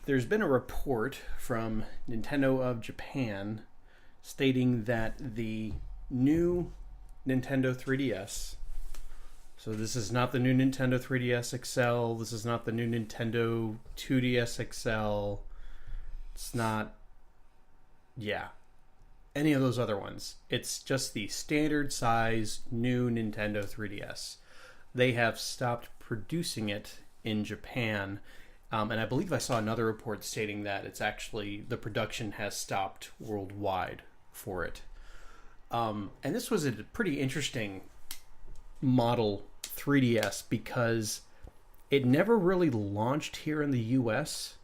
there's been a report from Nintendo of Japan stating that the new Nintendo 3DS, so this is not the new Nintendo 3DS XL, this is not the new Nintendo 2DS XL, it's not, any of those other ones. It's just the standard size new Nintendo 3DS. They have stopped producing it in Japan. And I believe I saw another report stating that it's actually the production has stopped worldwide for it. And this was a pretty interesting model 3DS because it never really launched here in the US.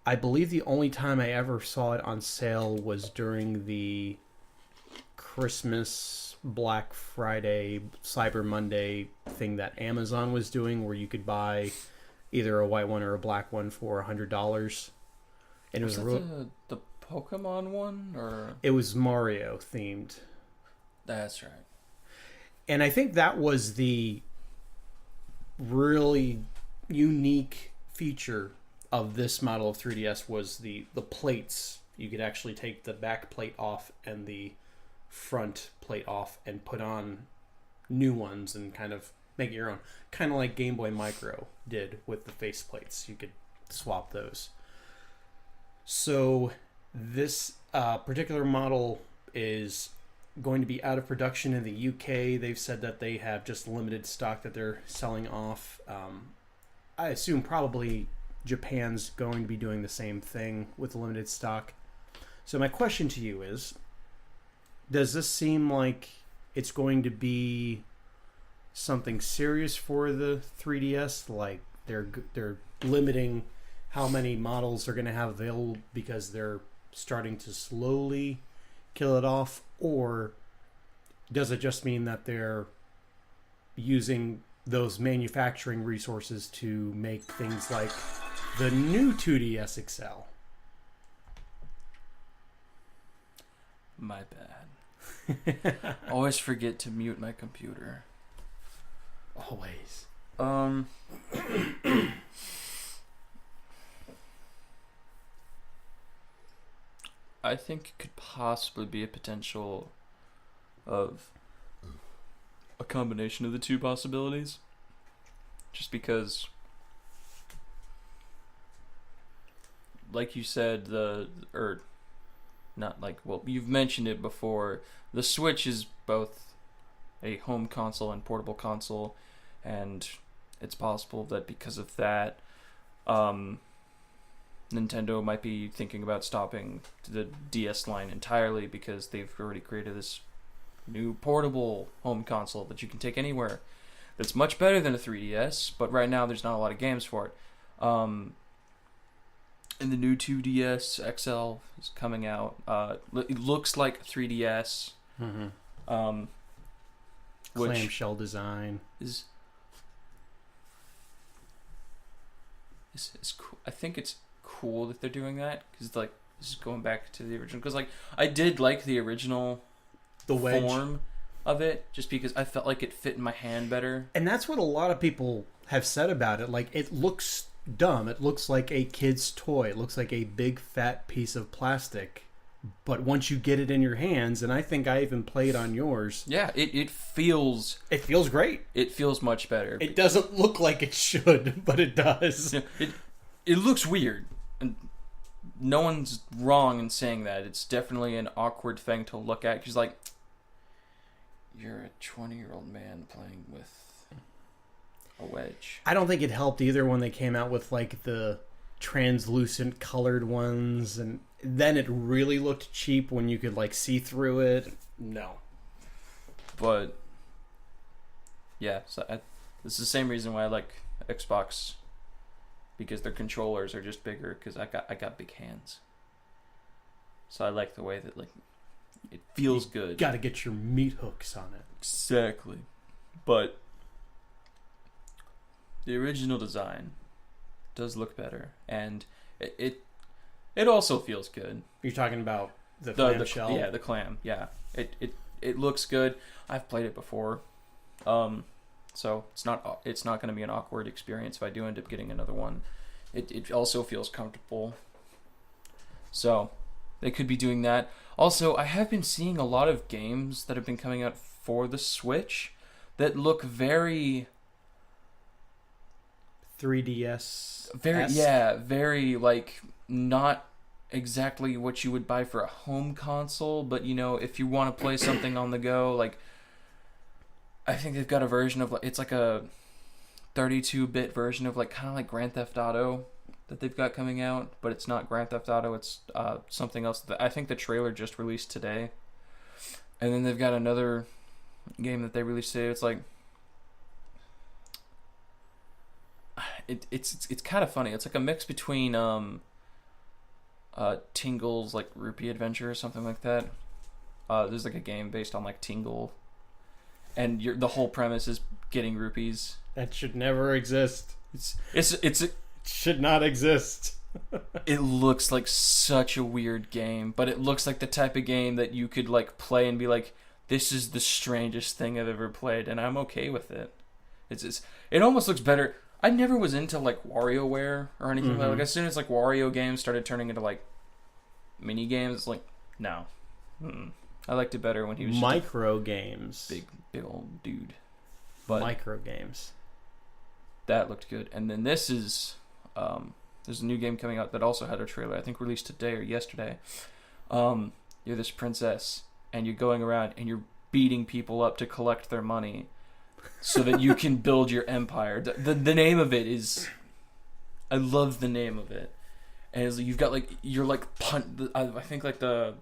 I believe the only time I ever saw it on sale was during the Christmas, Black Friday, Cyber Monday thing that Amazon was doing, where you could buy either a white one or a black one for $100. And was that the Pokemon one, or it was Mario themed. That's right. And I think that was the really unique feature of this model of 3DS was the plates. You could actually take the back plate off and the front plate off and put on new ones and kind of make it your own. Kind of like Game Boy Micro did with the face plates. You could swap those. So this particular model is going to be out of production in the UK. They've said that they have just limited stock that they're selling off. I assume probably Japan's going to be doing the same thing with limited stock. So my question to you is, does this seem like it's going to be something serious for the 3DS? Like they're limiting how many models they're going to have available because they're starting to slowly kill it off? Or does it just mean that they're using those manufacturing resources to make things like the new 2DS XL? My bad. Always forget to mute my computer. Always. I think it could possibly be a potential of a combination of the two possibilities. Just because, like you said, you've mentioned it before, the Switch is both a home console and portable console, and it's possible that because of that, Nintendo might be thinking about stopping the DS line entirely because they've already created this new portable home console that you can take anywhere that's much better than a 3DS, but right now there's not a lot of games for it. And the new 2DS XL is coming out. It looks like 3DS. Mm-hmm. Clamshell design. Is cool. I think it's cool that they're doing that because like this is going back to the original. Because like I did like the original, the wedge form of it, just because I felt like it fit in my hand better. And that's what a lot of people have said about it. Like, it looks dumb. It looks like a kid's toy. It looks like a big fat piece of plastic. But once you get it in your hands, and I think I even played on yours. Yeah, it feels... It feels great. It feels much better. It doesn't look like it should, but it does. It looks weird. And no one's wrong in saying that. It's definitely an awkward thing to look at. Because, like, you're a 20-year-old man playing with a wedge. I don't think it helped either when they came out with, like, the translucent colored ones, and then it really looked cheap when you could like see through it. No. But yeah, so this is the same reason why I like Xbox, because their controllers are just bigger because I got big hands. So I like the way that like it feels good. Got to get your meat hooks on it. Exactly. But the original design does look better, and it also feels good. You're talking about the clamshell? Yeah, the clam. Yeah, it looks good. I've played it before, so it's not going to be an awkward experience if I do end up getting another one, It also feels comfortable. So they could be doing that. Also, I have been seeing a lot of games that have been coming out for the Switch that look very 3DS. very like not exactly what you would buy for a home console, but if you want to play something on the go, like I think they've got a version of it's like a 32-bit version of kind of like Grand Theft Auto that they've got coming out, but it's not Grand Theft Auto, it's something else that I think the trailer just released today. And then they've got another game that they released today. It's like it's kind of funny. It's like a mix between Tingle's like Rupee Adventure or something like that. There's like a game based on like Tingle, and the whole premise is getting rupees. That should never exist. It should not exist. It looks like such a weird game, but it looks like the type of game that you could like play and be like, this is the strangest thing I've ever played, and I'm okay with it. It almost looks better. I never was into like WarioWare or anything like as soon as like Wario games started turning into like mini games, it's like no. I liked it better when he was micro games. Big old dude. But micro games. That looked good. And then this is there's a new game coming out that also had a trailer, I think released today or yesterday. You're this princess and you're going around and you're beating people up to collect their money so that you can build your empire. The name of it is, I love the name of it. And it's, you've got you're I think like the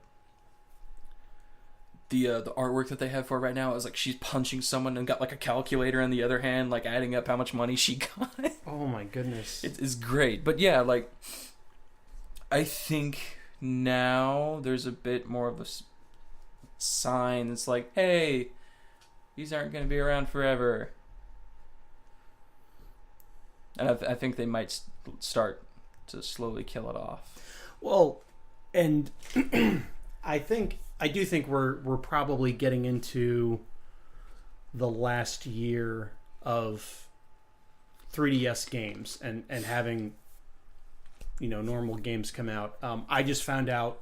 artwork that they have for it right now is like she's punching someone and got like a calculator in the other hand, like adding up how much money she got. Oh my goodness. It's great. But yeah, like I think now there's a bit more of a sign that's like, hey, these aren't going to be around forever. And I think they might start to slowly kill it off. Well, and I do think we're probably getting into the last year of 3DS games and having normal games come out. I just found out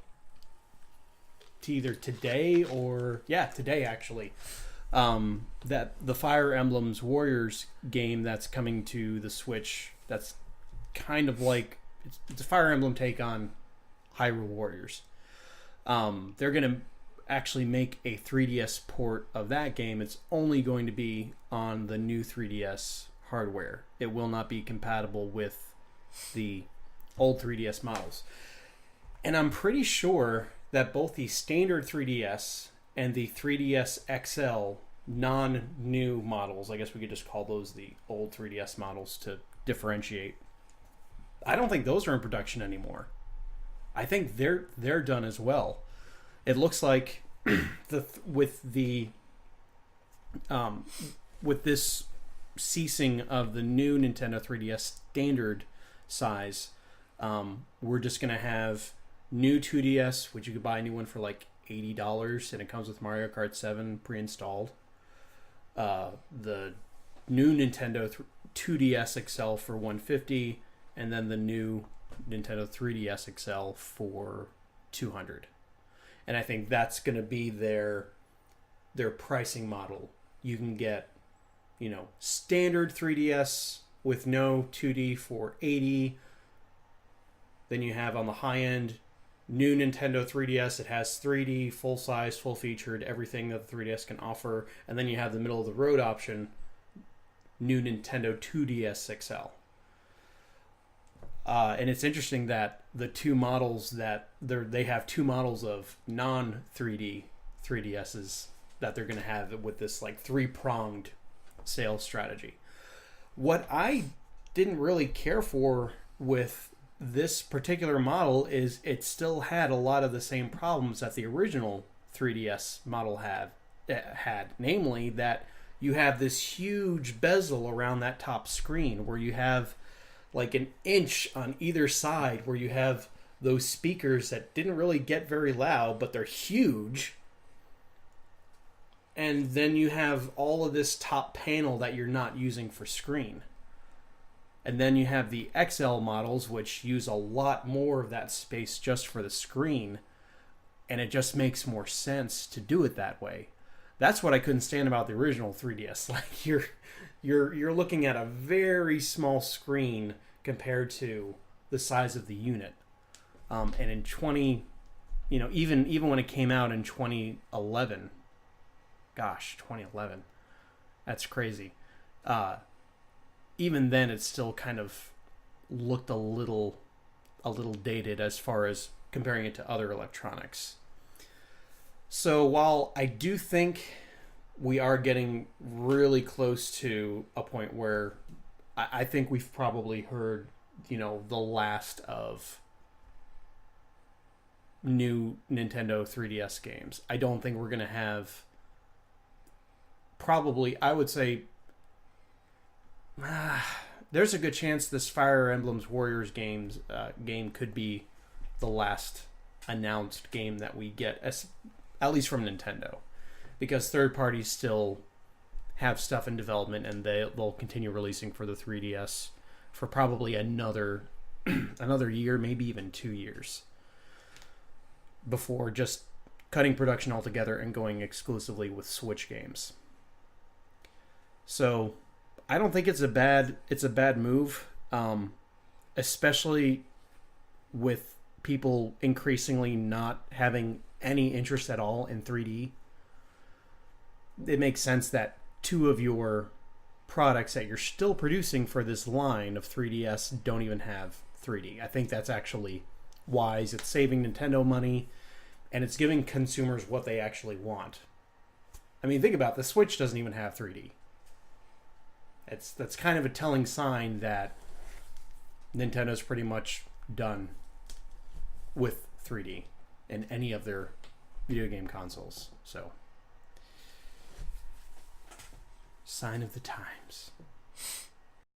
either today or today actually that the Fire Emblem's Warriors game that's coming to the Switch, that's kind of like it's a Fire Emblem take on Hyrule Warriors. They're going to actually make a 3DS port of that game. It's only going to be on the new 3DS hardware. It will not be compatible with the old 3DS models. And I'm pretty sure that both the standard 3DS and the 3DS XL non-new models, I guess we could just call those the old 3DS models to differentiate, I don't think those are in production anymore. I think they're done as well. It looks like with this ceasing of the new Nintendo 3DS standard size, we're just gonna have new 2DS, which you could buy a new one for like $80, and it comes with Mario Kart 7 pre-installed. The new Nintendo 2DS XL for $150, and then the new Nintendo 3DS XL for $200. And I think that's going to be their pricing model. You can get, standard 3DS with no 2D for $80. Then you have on the high end, new Nintendo 3DS. It has 3D, full size, full featured, everything that the 3DS can offer. And then you have the middle of the road option, new Nintendo 2DS XL. And it's interesting that the two models that they have two models of non 3D 3DSs that they're going to have with this like three-pronged sales strategy. What I didn't really care for with this particular model is it still had a lot of the same problems that the original 3DS model had, namely that you have this huge bezel around that top screen where you have like an inch on either side, where you have those speakers that didn't really get very loud, but they're huge. And then you have all of this top panel that you're not using for screen. And then you have the XL models, which use a lot more of that space just for the screen, and it just makes more sense to do it that way. That's what I couldn't stand about the original 3DS. Like you're looking at a very small screen compared to the size of the unit. And in 20, even when it came out in 2011, gosh, 2011, that's crazy. Even then, it still kind of looked a little dated as far as comparing it to other electronics. So while I do think we are getting really close to a point where I think we've probably heard, the last of new Nintendo 3DS games. I don't think we're going to have probably, I would say, there's a good chance this Fire Emblem's Warriors game could be the last announced game that we get, at least from Nintendo, because third parties still have stuff in development and they'll continue releasing for the 3DS for probably another year, maybe even 2 years, before just cutting production altogether and going exclusively with Switch games. So I don't think it's a bad move, especially with people increasingly not having any interest at all in 3D. It makes sense that two of your products that you're still producing for this line of 3DS don't even have 3D. I think that's actually wise. It's saving Nintendo money, and it's giving consumers what they actually want. I mean, think about it. The Switch doesn't even have 3D. That's kind of a telling sign that Nintendo's pretty much done with 3D in any of their video game consoles. So, sign of the times.